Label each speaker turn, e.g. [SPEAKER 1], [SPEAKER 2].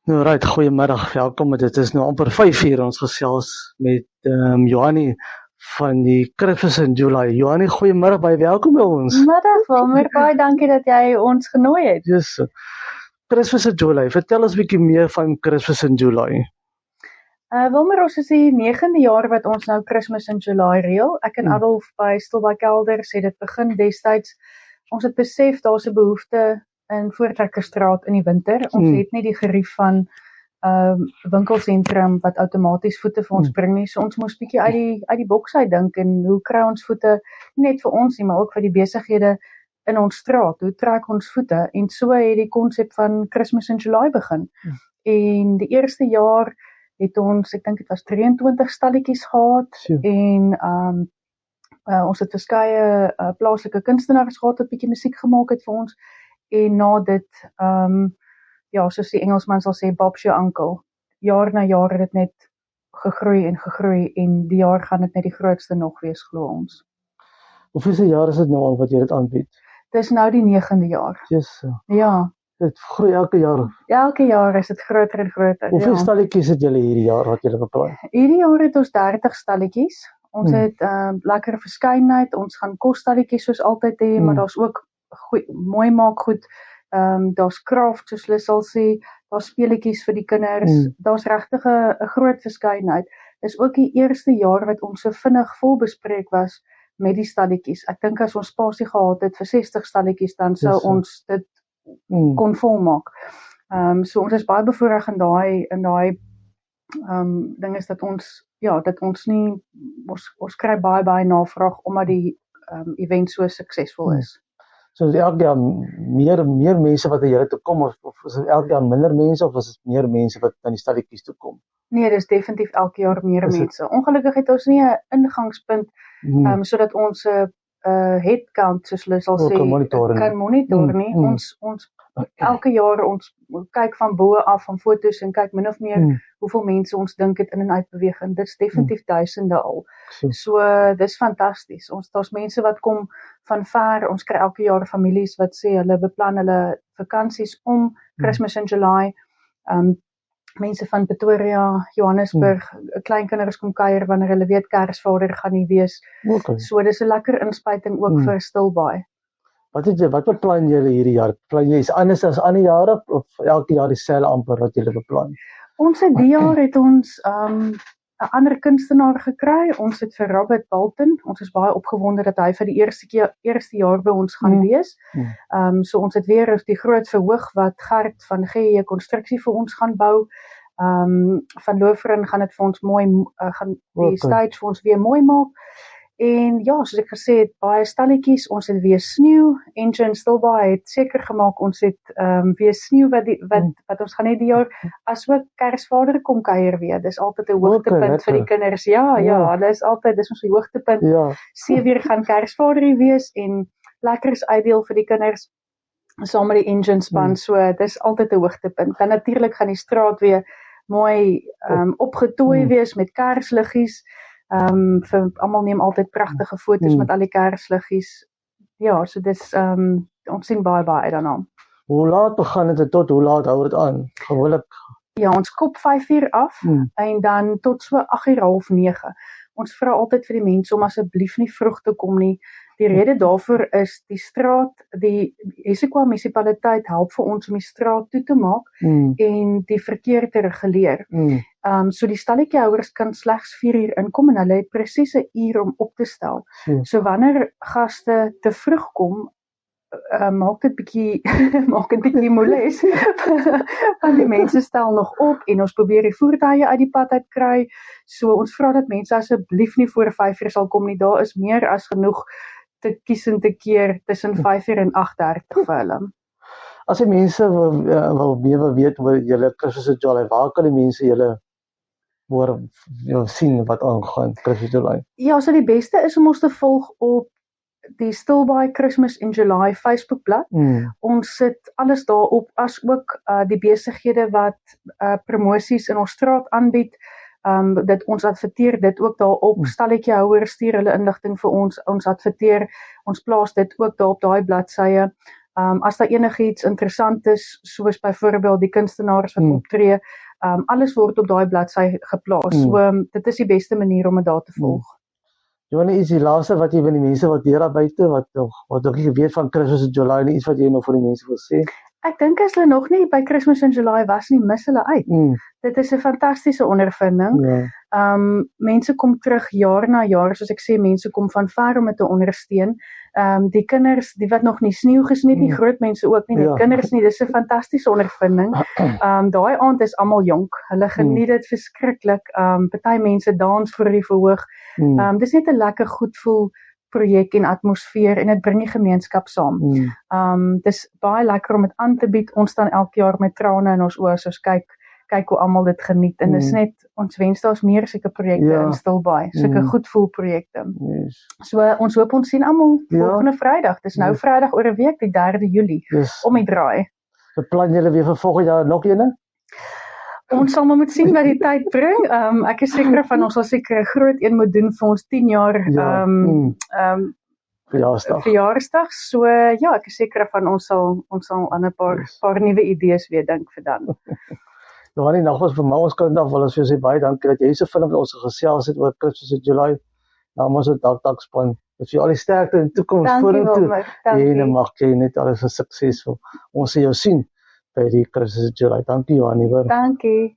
[SPEAKER 1] Nou right, goeiemiddag, welkom. Dit is nou amper 5 uur ons gesels met Johannie van die Christmas in July. Johannie, goeiemiddag, baie welkom by ons.
[SPEAKER 2] Middag Wilmer, baie dankie dat jy ons genooi het.
[SPEAKER 1] Yes. Christmas in July, vertel ons 'n bietjie meer van Christmas in July.
[SPEAKER 2] Wilmer, ons is die 9de jaar wat ons nou Christmas in July reël. Ek en Adolf by Stilbaai Kelders het dit begin destyds. Ons het besef daar's 'n behoefte in Voortrekkerstraat in die winter. Ons het nie die gerief van winkelsentrum wat outomaties voete vir ons bring nie. So ons moes bietjie uit die boks uit dink en hoe kry ons voete nie net vir ons nie, maar ook vir die besighede in ons straat. Hoe trek ons voete? En so het die konsep van Christmas in July begin. En die eerste jaar het ons, ek dink dit was 23 stalletjies gehad en ons het verskeie plaaslike kunstenaars gehad wat bietjie musiek gemaak het vir ons. En na dit, soos die Engelsman sal sê, Bob's your uncle. Jaar na jaar het dit net gegroei en die jaar gaan dit net die grootste nog wees, glo ons.
[SPEAKER 1] Hoeveel jaar is dit nou al wat jy dit aanbied?
[SPEAKER 2] Dis nou die 9de jaar.
[SPEAKER 1] Yes.
[SPEAKER 2] Ja.
[SPEAKER 1] Dit groei elke jaar.
[SPEAKER 2] Elke jaar is dit groter en groter.
[SPEAKER 1] Hoeveel stalletjies het julle hierdie jaar wat julle beplan?
[SPEAKER 2] Hierdie jaar het ons 30 stalletjies. Ons het lekker verskeidenheid. Ons gaan kosstalletjies soos altyd hê, maar daar's ook mooi maak goed. Daar's craft soos hulle sal sê, daar's speletjies vir die kinders. Daar's regtig 'n groot verskeidenheid. Dis ook die eerste jaar wat ons so vinnig vol bespreek was met die stalletjies. Ek dink as ons spasie gehad het vir 60 stalletjies, dan sou ons dit kon volmaak. So ons is baie bevoorreg in daai ding is dat ons nie ons kry baie navraag omdat die event so suksesvol is.
[SPEAKER 1] So is elke jaar meer mense wat na julle toe kom of is dit elke jaar minder mense of is dit meer mense wat na die stalletjies toe kom?
[SPEAKER 2] Nee, dis definitief elke jaar meer mense. Ongelukkig het ons nie 'n ingangspunt sodat ons headcount soos hulle sal sê kan monitor nie. Ons elke jaar ons kyk van bo af van fotos en kyk min of meer hoeveel mense ons dink het in en uit beweeg en dit is definitief duisende al. So dis fantasties. Daar's mense wat kom van ver. Ons kry elke jaar families wat sê hulle beplan hulle vakansies om Christmas in July. Mense van Pretoria, Johannesburg, kleinkinders kom kuier wanneer hulle weet Kersvader gaan nie wees. So dis 'n lekker inspuiting ook vir Stilbaai.
[SPEAKER 1] Wat beplan julle hierdie jaar? Plan jy iets anders as ander jare of elke jaar dieselfde amper wat julle beplan?
[SPEAKER 2] Ons het die jaar het ons 'n ander kunstenaar gekry. Ons het vir Robert Balton. Ons is baie opgewonde dat hy vir die eerste jaar by ons gaan wees. So ons het weer die groot verhoog wat Gert van GE Konstruksie vir ons gaan bou. Van Loofren gaan dit vir ons mooi gaan die stage vir ons weer mooi maak. En ja, soos ek gesê het, baie stalletjies, ons het weer sneeu, Engine Stilbaai het seker gemaak, ons het weer sneeu wat ons gaan hê die jaar, as ook Kersvader kom kuier weer, dis altyd 'n hoogtepunt vir die kinders, hulle is altyd, dis ons die hoogtepunt, weer gaan Kersvader wees, en lekker is uitdeel vir die kinders, saam met die Engine span, so dis altyd 'n hoogtepunt, dan natuurlik gaan die straat weer mooi opgetooi wees met kersliggies, vir almal neem altyd pragtige foto's met al die kersliggies. Ja, so dis ons sien baie uit daarna.
[SPEAKER 1] Hoe laat begin dit tot hoe laat hou dit aan? Gewoonlik.
[SPEAKER 2] Ja, ons kop 5 uur af en dan tot so 8 uur half 9. Ons vra altyd vir die mense om asseblief nie vroeg te kom nie. Die rede daarvoor is die straat, die Issaquah munisipaliteit help vir ons om die straat toe te maak en die verkeer te reguleer. So die stalletjiehouers kan slegs 4 uur inkom en hulle het presies 'n uur om op te stel. So wanneer gaste te vroeg kom, maak dit bietjie moeilik, want die mense stel nog op en ons probeer die voertuie uit die pad uit kry, so ons vra dat mense asseblief nie voor 5 uur sal kom nie, daar is meer as genoeg te kies en te keer tussen 5 uur en 8:30 vir hulle.
[SPEAKER 1] As die mense wil meer weet oor julle Christmas in July, waar kan die mense julle sien wat aangaan Christmas in July?
[SPEAKER 2] Ja, so die beste is om ons te volg op die Stilbaai Christmas in July Facebookblad. Ons sit alles daarop, as ook die besighede wat promosies in ons straat aanbied. Ons adverteer dit ook daarop, stalletjiehouers stuur hulle inligting vir ons adverteer, ons plaas dit ook daar op daai bladsye. As daar enigiets interessant is, soos byvoorbeeld die kunstenaars wat optree, alles word op daai bladsy geplaas. So dit is die beste manier om dit daar te volg.
[SPEAKER 1] Joanie, is die laaste wat jy van die mense wat hier daar buite, wat nog nie weet van Christmas in July nie, iets wat jy nog vir die mense wil sê?
[SPEAKER 2] Ek dink as hulle nog nie by Christmas in July was nie, mis hulle uit. Dit is 'n fantastiese ondervinding. Mense kom terug jaar na jaar, soos ek sê, mense kom van ver om dit te ondersteun. Die kinders, die wat nog nie sneeu gesien nie, groot mense ook nie, die kinders nie, dis 'n fantastiese ondervinding. Daai aand is almal jonk, hulle geniet dit verskriklik. Party mense dans voor die verhoog. Dis net 'n lekker goed voel projek en atmosfeer en dit bring die gemeenskap saam. Dis baie lekker om dit aan te bied. Ons staan elke jaar met trane in ons oë as ons kyk hoe almal dit geniet en dis net, ons wens daar's meer sulke projekte in Stilbaai, sulke goed voel projekte. So ons hoop ons sien almal volgende Vrydag. Dis nou Vrydag oor 'n week, die 3de Julie, om die draai.
[SPEAKER 1] Beplan julle weer vir volgende jaar nog ene?
[SPEAKER 2] Ons sal maar moet sien wat die tyd bring. Ek is seker van ons sal seker 'n groot een moet doen vir ons 10 jaar verjaarsdag. So ek is seker van ons sal aan 'n paar nuwe idees weer dink vir dan.
[SPEAKER 1] Joanie, nogals vir my ons kinders wil ons vir sê baie dankie dat jy so vinnig met ons gesels het oor Christmas in July. Namens ons dagspan. Dat jy al die sterkte in die toekoms vorentoe. En mag jy net alles suksesvol. Ons sal jou sien by die Christmas in July. Dankie Joanie.
[SPEAKER 2] Dankie.